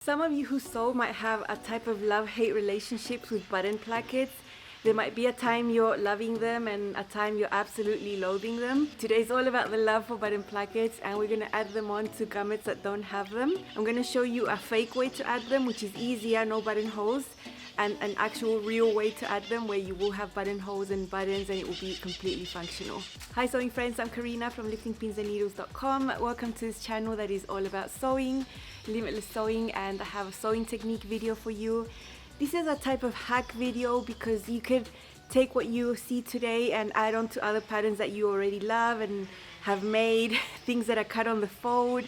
Some of you who sew might have a type of love-hate relationships with button plackets. There might be a time you're loving them and a time you're absolutely loathing them. Today's all about the love for button plackets, and we're going to add them on to garments that don't have them. I'm going to show you a fake way to add them, which is easier, no buttonholes, and an actual real way to add them where you will have buttonholes and buttons and it will be completely functional. Hi sewing friends, I'm Karina from liftingpinsandneedles.com. Welcome to this channel that is all about sewing, limitless sewing, and I have a sewing technique video for you. This is a type of hack video because you could take what you see today and add on to other patterns that you already love and have made, things that are cut on the fold.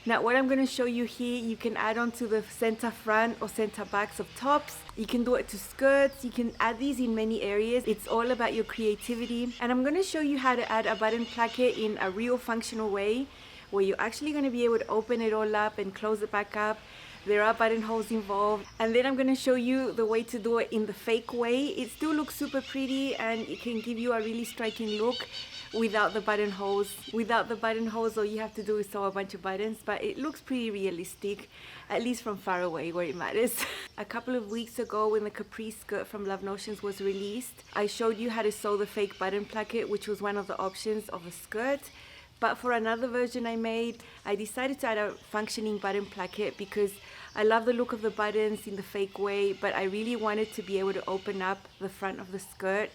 Now what I'm going to show you here, you can add on to the center front or center backs of tops. You can do it to skirts. You can add these in many areas. It's all about your creativity. And I'm going to show you how to add a button placket in a real functional way where you're actually going to be able to open it all up and close it back up. There are buttonholes involved, and then I'm going to show you the way to do it in the fake way. It still looks super pretty and it can give you a really striking look without the buttonholes. Without the buttonholes, all you have to do is sew a bunch of buttons, but it looks pretty realistic, at least from far away where it matters. A couple of weeks ago when the Capri skirt from Love Notions was released, I showed you how to sew the fake button placket, which was one of the options of a skirt. But for another version I made, I decided to add a functioning button placket because I love the look of the buttons in the fake way, but I really wanted to be able to open up the front of the skirt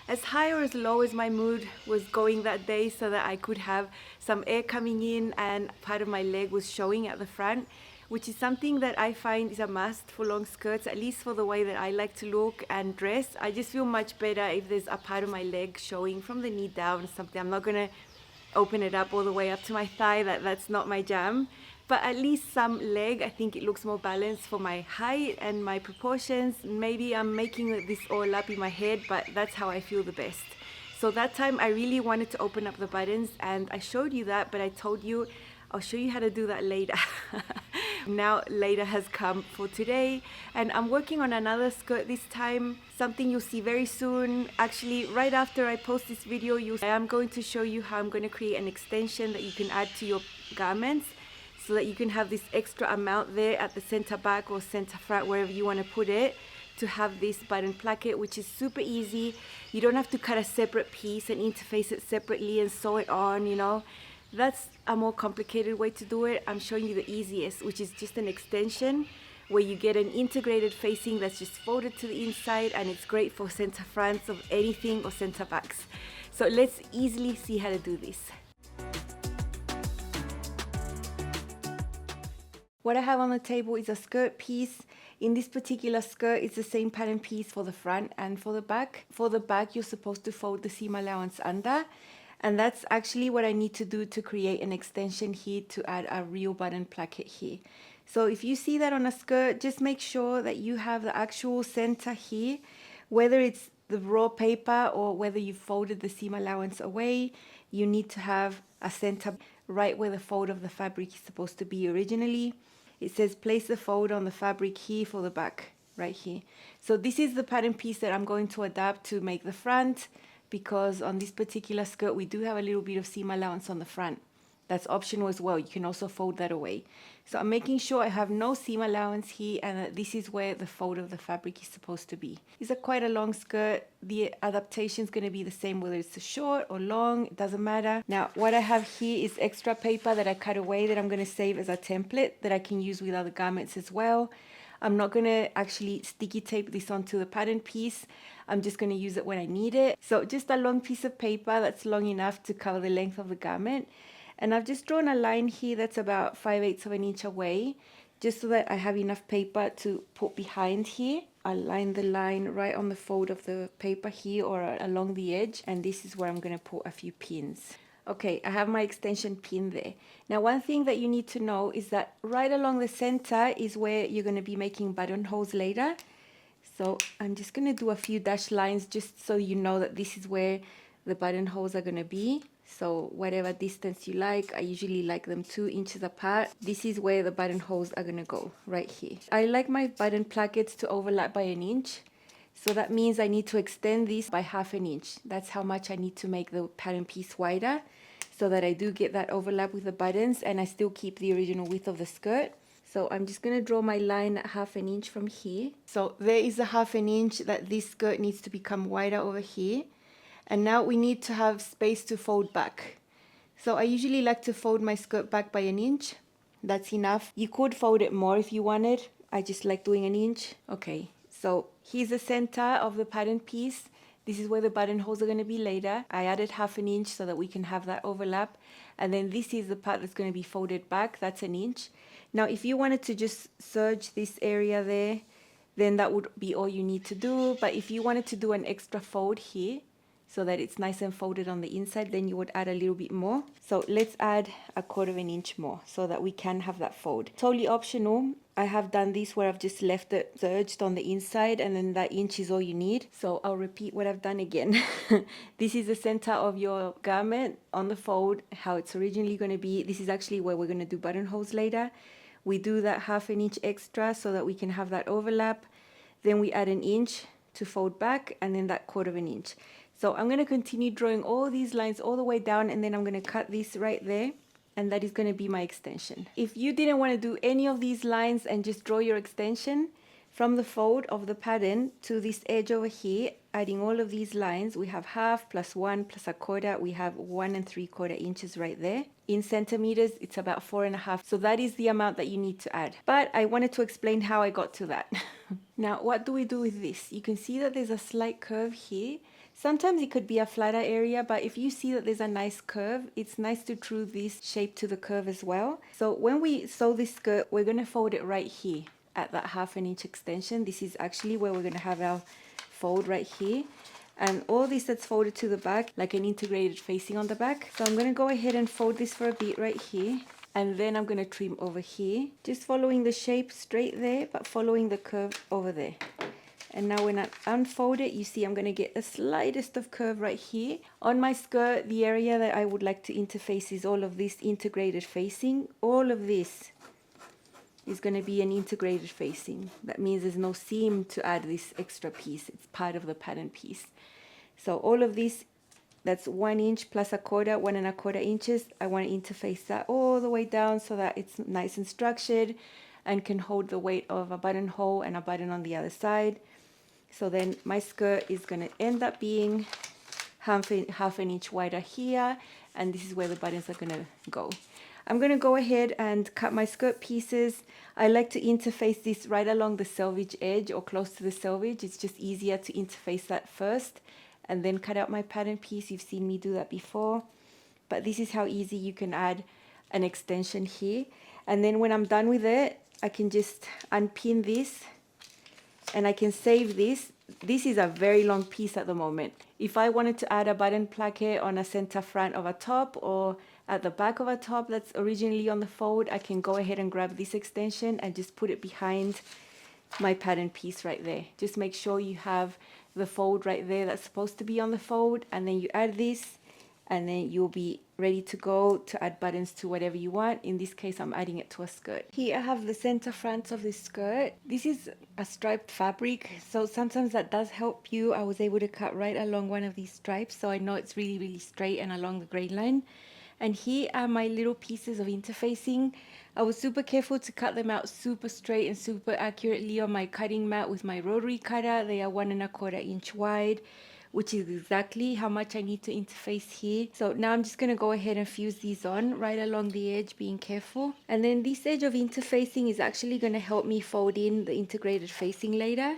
as high or as low as my mood was going that day so that I could have some air coming in and part of my leg was showing at the front, which is something that I find is a must for long skirts, at least for the way that I like to look and dress. I just feel much better if there's a part of my leg showing from the knee down or something. I'm not going to open it up all the way up to my thigh, that's not my jam, but at least some leg. I think it looks more balanced for my height and my proportions. Maybe I'm making this all up in my head, but that's how I feel the best. So that time I really wanted to open up the buttons and I showed you that, but I told you I'll show you how to do that later. Now later has come for today, and I'm working on another skirt this time, something you'll see very soon. Actually, right after I post this video, I am going to show you how I'm going to create an extension that you can add to your garments so that you can have this extra amount there at the center back or center front, wherever you want to put it, to have this button placket, which is super easy. You don't have to cut a separate piece and interface it separately and sew it on, you know. That's a more complicated way to do it. I'm showing you the easiest, which is just an extension where you get an integrated facing that's just folded to the inside, and it's great for center fronts of anything or center backs. So let's easily see how to do this. What I have on the table is a skirt piece. In this particular skirt, it's the same pattern piece for the front and for the back. For the back, you're supposed to fold the seam allowance under. And that's actually what I need to do to create an extension here to add a real button placket here. So if you see that on a skirt, just make sure that you have the actual center here, whether it's the raw paper or whether you folded the seam allowance away, you need to have a center right where the fold of the fabric is supposed to be originally. It says place the fold on the fabric here for the back, right here. So this is the pattern piece that I'm going to adapt to make the front, because on this particular skirt we do have a little bit of seam allowance on the front. That's optional as well. You can also fold that away. So I'm making sure I have no seam allowance here and that this is where the fold of the fabric is supposed to be. It's quite a long skirt. The adaptation is going to be the same whether it's short or long, it doesn't matter. Now what I have here is extra paper that I cut away that I'm going to save as a template that I can use with other garments as well. I'm not going to actually sticky tape this onto the pattern piece. I'm just going to use it when I need it. So just a long piece of paper that's long enough to cover the length of the garment. And I've just drawn a line here that's about 5/8 of an inch away, just so that I have enough paper to put behind here. I'll line the line right on the fold of the paper here or along the edge. And this is where I'm going to put a few pins. Okay, I have my extension pin there. Now one thing that you need to know is that right along the center is where you're going to be making buttonholes later. So I'm just going to do a few dashed lines just so you know that this is where the buttonholes are going to be. So whatever distance you like, I usually like them 2 inches apart. This is where the buttonholes are going to go, right here. I like my button plackets to overlap by 1 inch. So that means I need to extend this by 1/2 inch. That's how much I need to make the pattern piece wider, so that I do get that overlap with the buttons and I still keep the original width of the skirt. So So I'm just gonna draw my line at 1/2 inch from here. So there is a 1/2 inch that this skirt needs to become wider over here. And now we need to have space to fold back. So I usually like to fold my skirt back by 1 inch. That's enough. You could fold it more if you wanted. I just like doing 1 inch. Okay, so here's the center of the pattern piece. This is where the buttonholes are going to be later. I added 1/2 inch so that we can have that overlap. And then this is the part that's going to be folded back. That's 1 inch. Now, if you wanted to just serge this area there, then that would be all you need to do. But if you wanted to do an extra fold here, so that it's nice and folded on the inside, then you would add a little bit more. So let's add 1/4 inch more so that we can have that fold. Totally optional. I have done this where I've just left it serged on the inside, and then that inch is all you need. So I'll repeat what I've done again. This is the center of your garment on the fold, how it's originally going to be. This is actually where we're going to do buttonholes later. We do that 1/2 inch extra so that we can have that overlap. Then we add 1 inch to fold back, and then that 1/4 inch. So I'm going to continue drawing all these lines all the way down, and then I'm going to cut this right there, and that is going to be my extension. If you didn't want to do any of these lines and just draw your extension from the fold of the pattern to this edge over here, adding all of these lines, we have 1/2 plus 1 plus 1/4, we have 1 3/4 inches right there. In centimeters, it's about 4.5. So that is the amount that you need to add. But I wanted to explain how I got to that. Now, what do we do with this? You can see that there's a slight curve here. Sometimes it could be a flatter area, but if you see that there's a nice curve, it's nice to draw this shape to the curve as well. So when we sew this skirt, we're going to fold it right here at that 1/2 inch extension. This is actually where we're going to have our fold right here. And all this that's folded to the back, like an integrated facing on the back. So I'm going to go ahead and fold this for a bit right here. And then I'm going to trim over here, just following the shape straight there, but following the curve over there. And now when I unfold it, you see I'm going to get the slightest of curve right here. On my skirt, the area that I would like to interface is all of this integrated facing. All of this is going to be an integrated facing. That means there's no seam to add this extra piece. It's part of the pattern piece. So all of this, that's 1 inch plus 1/4, 1 1/4 inches. I want to interface that all the way down so that it's nice and structured and can hold the weight of a buttonhole and a button on the other side. So then my skirt is going to end up being 1/2 inch wider here, and this is where the buttons are going to go. I'm going to go ahead and cut my skirt pieces. I like to interface this right along the selvage edge or close to the selvage. It's just easier to interface that first and then cut out my pattern piece. You've seen me do that before, but this is how easy you can add an extension here. And then when I'm done with it, I can just unpin this and I can save this. This is a very long piece at the moment. If I wanted to add a button placket on a center front of a top or at the back of a top that's originally on the fold, I can go ahead and grab this extension and just put it behind my pattern piece right there. Just make sure you have the fold right there that's supposed to be on the fold, and then you add this, and then you'll be ready to go to add buttons to whatever you want. In this case, I'm adding it to a skirt. Here I have the center front of this skirt. This is a striped fabric, so sometimes that does help you. I was able to cut right along one of these stripes, so I know it's really, really straight and along the grain line. And here are my little pieces of interfacing. I was super careful to cut them out super straight and super accurately on my cutting mat with my rotary cutter. They are 1 1/4 inch wide, which is exactly how much I need to interface here. So now I'm just going to go ahead and fuse these on right along the edge, being careful. And then this edge of interfacing is actually going to help me fold in the integrated facing later.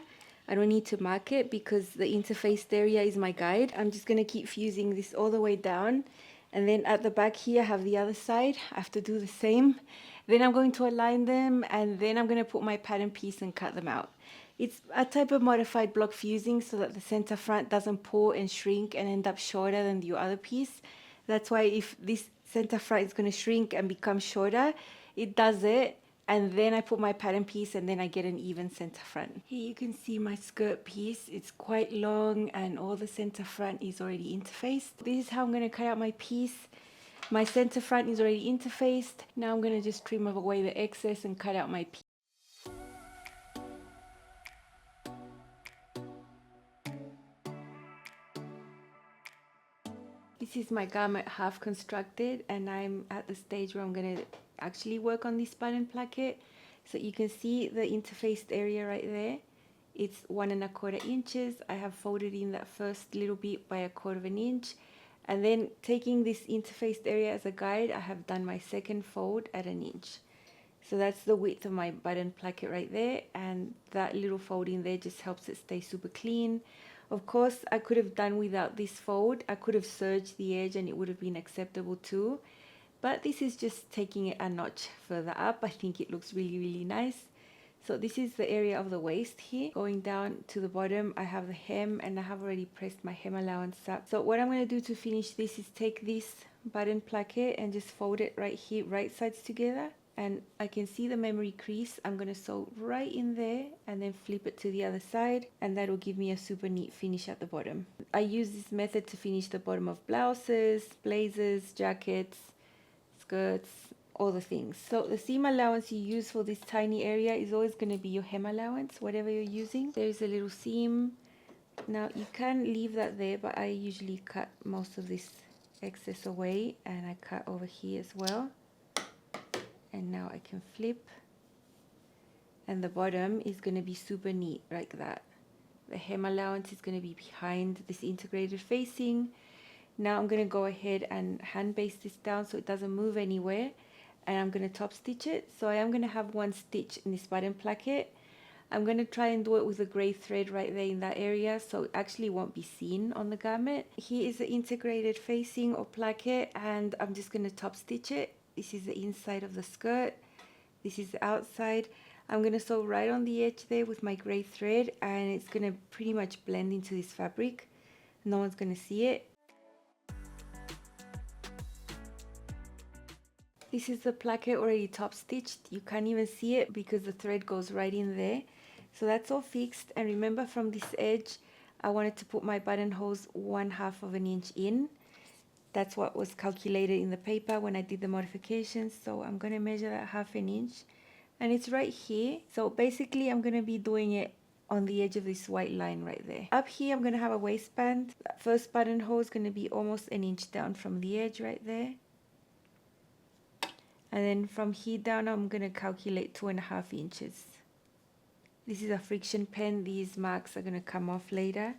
I don't need to mark it because the interfaced area is my guide. I'm just going to keep fusing this all the way down. And then at the back here, I have the other side. I have to do the same. Then I'm going to align them, and then I'm going to put my pattern piece and cut them out. It's a type of modified block fusing so that the center front doesn't pull and shrink and end up shorter than the other piece. That's why if this center front is going to shrink and become shorter, it does it. And then I put my pattern piece, and then I get an even center front. Here you can see my skirt piece. It's quite long and all the center front is already interfaced. This is how I'm going to cut out my piece. My center front is already interfaced. Now I'm going to just trim away the excess and cut out my piece. This is my garment half constructed, and I'm at the stage where I'm going to actually work on this button placket. So you can see the interfaced area right there. It's 1¼ inches. I have folded in that first little bit by 1/4 inch. And then taking this interfaced area as a guide, I have done my second fold at 1 inch. So that's the width of my button placket right there. And that little fold in there just helps it stay super clean. Of course, I could have done without this fold. I could have serged the edge and it would have been acceptable too. But this is just taking it a notch further up. I think it looks really, really nice. So this is the area of the waist here. Going down to the bottom, I have the hem and I have already pressed my hem allowance up. So what I'm going to do to finish this is take this button placket and just fold it right here, right sides together. And I can see the memory crease. I'm going to sew right in there and then flip it to the other side. And that will give me a super neat finish at the bottom. I use this method to finish the bottom of blouses, blazers, jackets, skirts, all the things. So the seam allowance you use for this tiny area is always going to be your hem allowance, whatever you're using. There's a little seam. Now you can leave that there, but I usually cut most of this excess away, and I cut over here as well. And now I can flip, and the bottom is going to be super neat like that. The hem allowance is going to be behind this integrated facing. Now I'm going to go ahead and hand baste this down so it doesn't move anywhere, and I'm going to top stitch it. So I am going to have one stitch in this button placket. I'm going to try and do it with a grey thread right there in that area, so it actually won't be seen on the garment. Here is the integrated facing or placket, and I'm just going to top stitch it. This is the inside of the skirt. This is the outside. I'm going to sew right on the edge there with my grey thread, and it's going to pretty much blend into this fabric. No one's going to see it. This is the placket already top stitched. You can't even see it because the thread goes right in there. So that's all fixed. And remember, from this edge, I wanted to put my buttonholes 1/2 inch in. That's what was calculated in the paper when I did the modifications. So I'm going to measure that 1/2 inch. And it's right here. So basically, I'm going to be doing it on the edge of this white line right there. Up here, I'm going to have a waistband. That first buttonhole is going to be almost 1 inch down from the edge right there. And then from here down, I'm going to calculate 2.5 inches. This is a friction pen. These marks are going to come off later.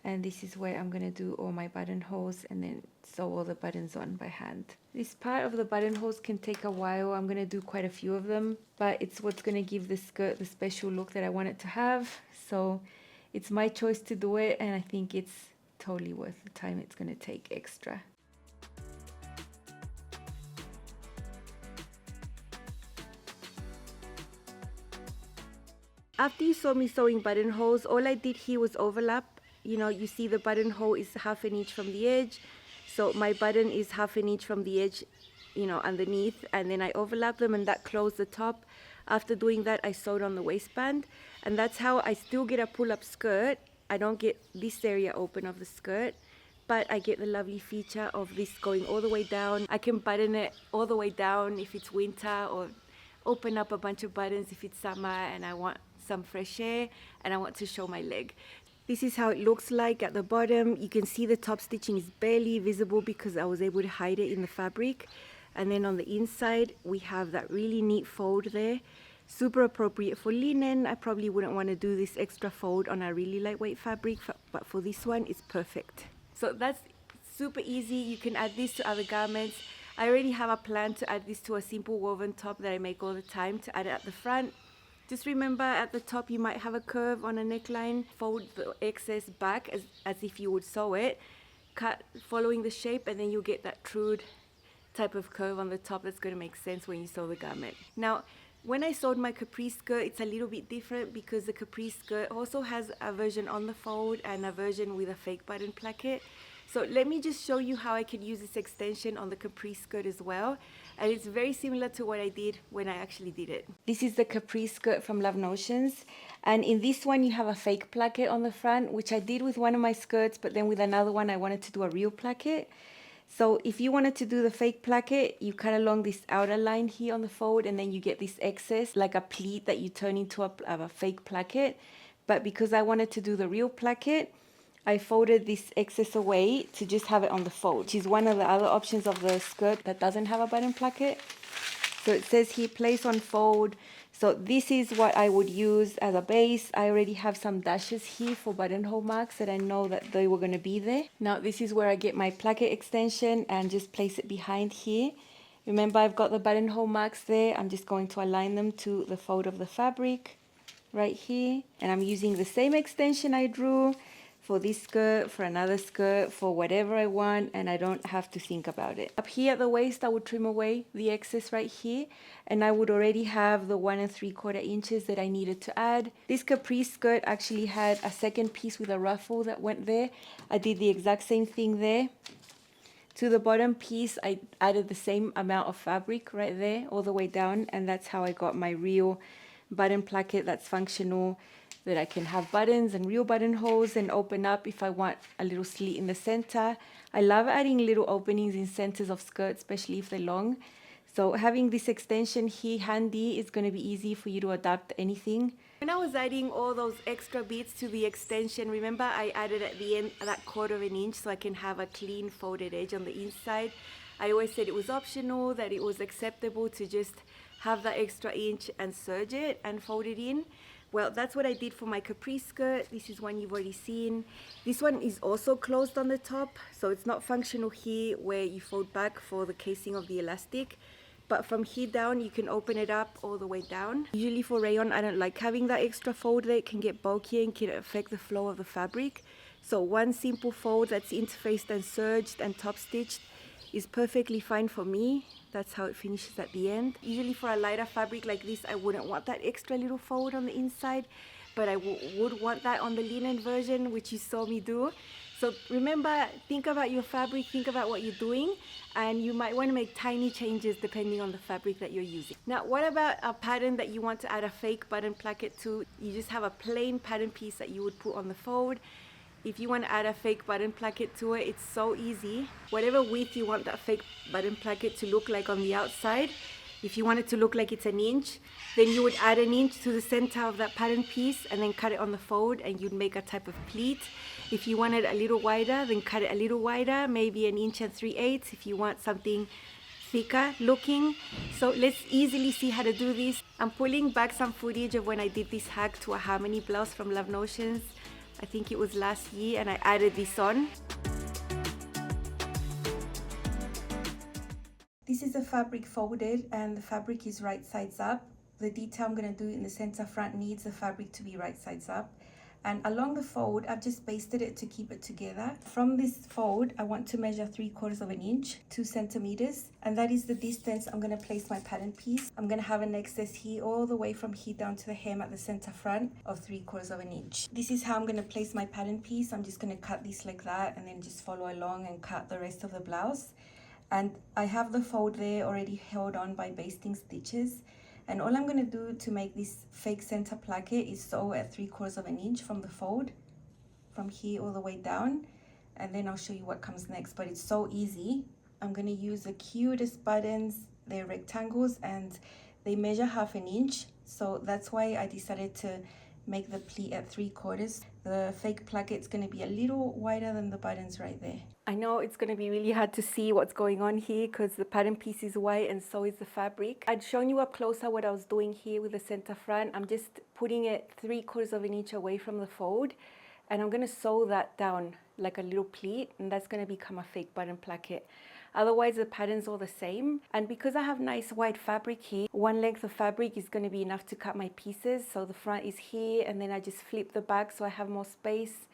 And this is where I'm going to do all my buttonholes and then sew all the buttons on by hand. This part of the buttonholes can take a while. I'm going to do quite a few of them, but it's what's going to give the skirt the special look that I want it to have. So it's my choice to do it, and I think it's totally worth the time it's going to take extra. After you saw me sewing buttonholes, all I did here was overlap. You know, you see the buttonhole is 1/2 inch from the edge. So my button is 1/2 inch from the edge, you know, underneath. And then I overlap them, and that closed the top. After doing that, I sewed on the waistband. And that's how I still get a pull-up skirt. I don't get this area open of the skirt, but I get the lovely feature of this going all the way down. I can button it all the way down if it's winter, or open up a bunch of buttons if it's summer and I want some fresh air and I want to show my leg. This is how it looks like at the bottom. You can see the top stitching is barely visible because I was able to hide it in the fabric. And then on the inside, we have that really neat fold there. Super appropriate for linen. I probably wouldn't want to do this extra fold on a really lightweight fabric, but for this one, it's perfect. So that's super easy. You can add this to other garments. I already have a plan to add this to a simple woven top that I make all the time, to add it at the front. Just remember, at the top you might have a curve on a neckline. Fold the excess back as if you would sew it. Cut following the shape, and then you'll get that trued type of curve on the top that's going to make sense when you sew the garment. Now, when I sewed my capri skirt, it's a little bit different because the capri skirt also has a version on the fold and a version with a fake button placket. So let me just show you how I can use this extension on the capri skirt as well. And it's very similar to what I did when I actually did it. This is the capri skirt from Love Notions. And in this one, you have a fake placket on the front, which I did with one of my skirts, but then with another one, I wanted to do a real placket. So if you wanted to do the fake placket, you cut along this outer line here on the fold, and then you get this excess, like a pleat that you turn into a fake placket. But because I wanted to do the real placket, I folded this excess away to just have it on the fold, which is one of the other options of the skirt that doesn't have a button placket. So it says here, place on fold, So this is what I would use as a base. I already have some dashes here for buttonhole marks that I know that they were going to be there. Now this is where I get my placket extension and just place it behind here. Remember, I've got the buttonhole marks there. I'm just going to align them to the fold of the fabric right here. And I'm using the same extension I drew for this skirt, for another skirt, for whatever I want, and I don't have to think about it. Up here at the waist, I would trim away the excess right here, and I would already have the 1 3/4 inches that I needed to add. This capri skirt actually had a second piece with a ruffle that went there. I did the exact same thing there. To the bottom piece, I added the same amount of fabric right there, all the way down, and that's how I got my real button placket that's functional, that I can have buttons and real buttonholes and open up if I want a little slit in the center. I love adding little openings in centers of skirts, especially if they're long. So having this extension here handy is going to be easy for you to adapt anything. When I was adding all those extra beads to the extension, remember I added at the end that 1/4 inch so I can have a clean folded edge on the inside. I always said it was optional, that it was acceptable to just have that extra inch and serge it and fold it in. Well, that's what I did for my capri skirt. This is one you've already seen. This one is also closed on the top, so it's not functional here where you fold back for the casing of the elastic. But from here down, you can open it up all the way down. Usually for rayon, I don't like having that extra fold there. It can get bulky and can affect the flow of the fabric. So one simple fold that's interfaced and serged and top stitched is perfectly fine for me. That's how it finishes at the end. Usually for a lighter fabric like this, I wouldn't want that extra little fold on the inside, but I would want that on the linen version, which you saw me do. So remember, think about your fabric, think about what you're doing, and you might want to make tiny changes depending on the fabric that you're using. Now, what about a pattern that you want to add a fake button placket to? You just have a plain pattern piece that you would put on the fold. If you want to add a fake button placket to it, it's so easy. Whatever width you want that fake button placket to look like on the outside, if you want it to look like it's 1 inch, then you would add 1 inch to the center of that pattern piece and then cut it on the fold, and you'd make a type of pleat. If you want it a little wider, then cut it a little wider, maybe 1 inch and 3/8 if you want something thicker looking. So let's easily see how to do this. I'm pulling back some footage of when I did this hack to a harmony blouse from Love Notions. I think it was last year, and I added this on. This is the fabric folded, and the fabric is right sides up. The detail I'm going to do in the center front needs the fabric to be right sides up. And along the fold, I've just basted it to keep it together. From this fold, I want to measure 3/4 inch, 2 centimeters, and that is the distance I'm going to place my pattern piece. I'm going to have an excess here all the way from here down to the hem at the center front of 3/4 inch. This is how I'm going to place my pattern piece. I'm just going to cut this like that and then just follow along and cut the rest of the blouse. And I have the fold there already held on by basting stitches. And all I'm going to do to make this fake center placket is sew at 3/4 inch from the fold, from here all the way down, and then I'll show you what comes next. But it's so easy. I'm going to use the cutest buttons. They're rectangles and they measure 1/2 inch, so that's why I decided to make the pleat at 3/4. The fake placket is going to be a little wider than the buttons right there. I know it's going to be really hard to see what's going on here because the pattern piece is white and so is the fabric. I'd shown you up closer what I was doing here with the center front. I'm just putting it 3/4 inch away from the fold, and I'm going to sew that down like a little pleat, and that's going to become a fake button placket. Otherwise the pattern's all the same, and because I have nice white fabric here, one length of fabric is going to be enough to cut my pieces. So the front is here, and then I just flip the back so I have more space,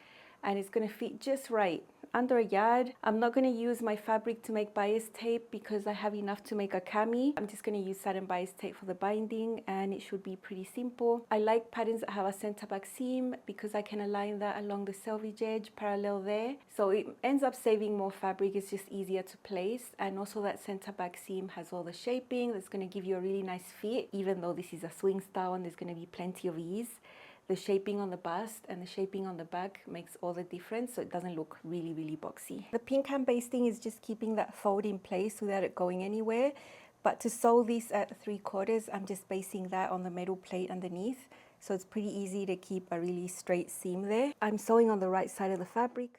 and it's going to fit just right. Under a yard. I'm not going to use my fabric to make bias tape because I have enough to make a cami. I'm just going to use satin bias tape for the binding, and it should be pretty simple. I like patterns that have a center back seam because I can align that along the selvage edge parallel there. So it ends up saving more fabric. It's just easier to place, and also that center back seam has all the shaping that's going to give you a really nice fit. Even though this is a swing style and there's going to be plenty of ease, the shaping on the bust and the shaping on the back makes all the difference, so it doesn't look really, really boxy. The pink hand basting is just keeping that fold in place without it going anywhere. But to sew this at 3/4, I'm just basting that on the metal plate underneath. So it's pretty easy to keep a really straight seam there. I'm sewing on the right side of the fabric.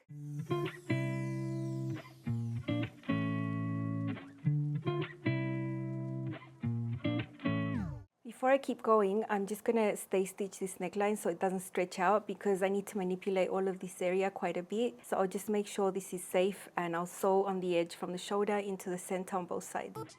Before Before I keep going, I'm just gonna stay stitch this neckline so it doesn't stretch out, because I need to manipulate all of this area quite a bit. So I'll just make sure this is safe, and I'll sew on the edge from the shoulder into the center on both sides.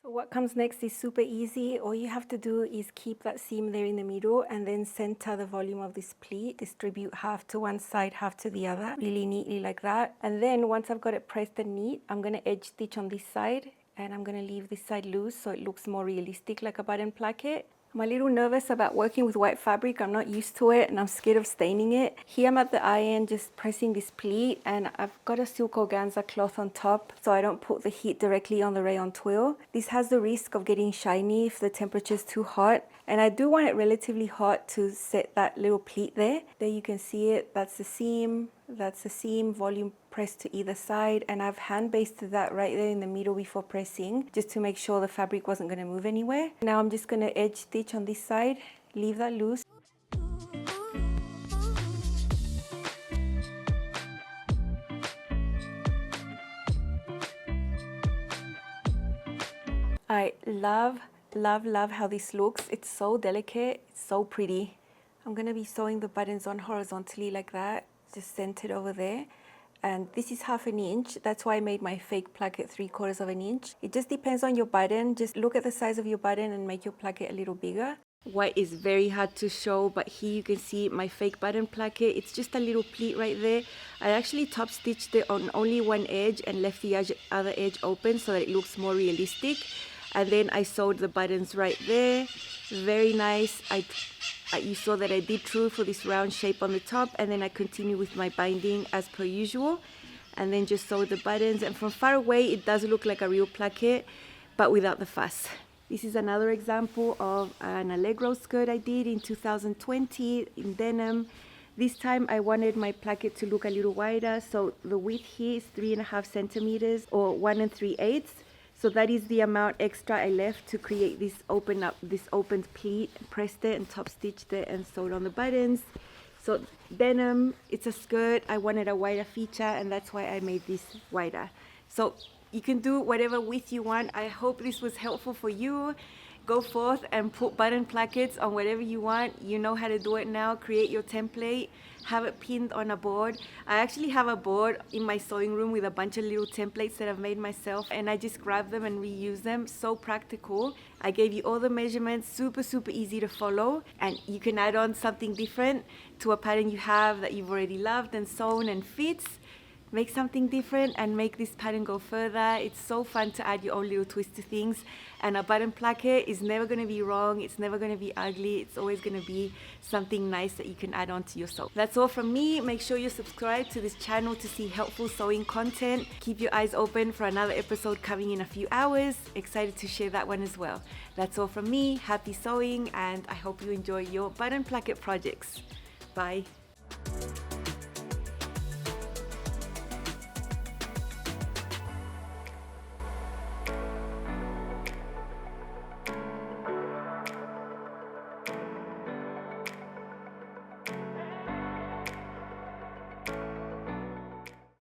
So what comes next is super easy. All you have to do is keep that seam there in the middle and then center the volume of this pleat. Distribute half to one side, half to the other, really neatly like that. And then once I've got it pressed and neat, I'm going to edge stitch on this side, and I'm going to leave this side loose so it looks more realistic like a button placket. I'm a little nervous about working with white fabric. I'm not used to it and I'm scared of staining it. Here I'm at the iron just pressing this pleat, and I've got a silk organza cloth on top so I don't put the heat directly on the rayon twill. This has the risk of getting shiny if the temperature is too hot, and I do want it relatively hot to set that little pleat there. There you can see it. That's the seam, volume pressed to either side, and I've hand basted that right there in the middle before pressing, just to make sure the fabric wasn't going to move anywhere. Now I'm just going to edge stitch on this side, leave that loose. I love how this looks. It's so delicate, it's so pretty. I'm going to be sewing the buttons on horizontally like that, just centered over there. And this is 1/2 inch. That's why I made my fake placket 3/4 of an inch. It just depends on your button. Just look at the size of your button and make your placket a little bigger. White is very hard to show, but here you can see my fake button placket. It's just a little pleat right there. I actually top stitched it on only one edge and left the other edge open so that it looks more realistic. And then I sewed the buttons right there. Very nice. You saw that I did true for this round shape on the top, and then I continue with my binding as per usual, and then just sew the buttons. And from far away it does look like a real placket, but without the fuss. This is another example of an Allegro skirt I did in 2020 in denim. This time I wanted my placket to look a little wider, so the width here is 3.5 centimeters or 1 3/8. So that is the amount extra I left to create this opened pleat. Pressed it and top stitched it and sewed on the buttons. So denim, it's a skirt. I wanted a wider feature, and that's why I made this wider. So you can do whatever width you want. I hope this was helpful for you. Go forth and put button plackets on whatever you want. You know how to do it now. Create your template, have it pinned on a board. I actually have a board in my sewing room with a bunch of little templates that I've made myself, and I just grab them and reuse them. So practical. I gave you all the measurements, super easy to follow, and you can add on something different to a pattern you have that you've already loved and sewn and fits. Make something different and make this pattern go further. It's so fun to add your own little twist to things. And a button placket is never going to be wrong. It's never going to be ugly. It's always going to be something nice that you can add on to your sew. That's all from me. Make sure you subscribe to this channel to see helpful sewing content. Keep your eyes open for another episode coming in a few hours. Excited to share that one as well. That's all from me. Happy sewing, and I hope you enjoy your button placket projects. Bye.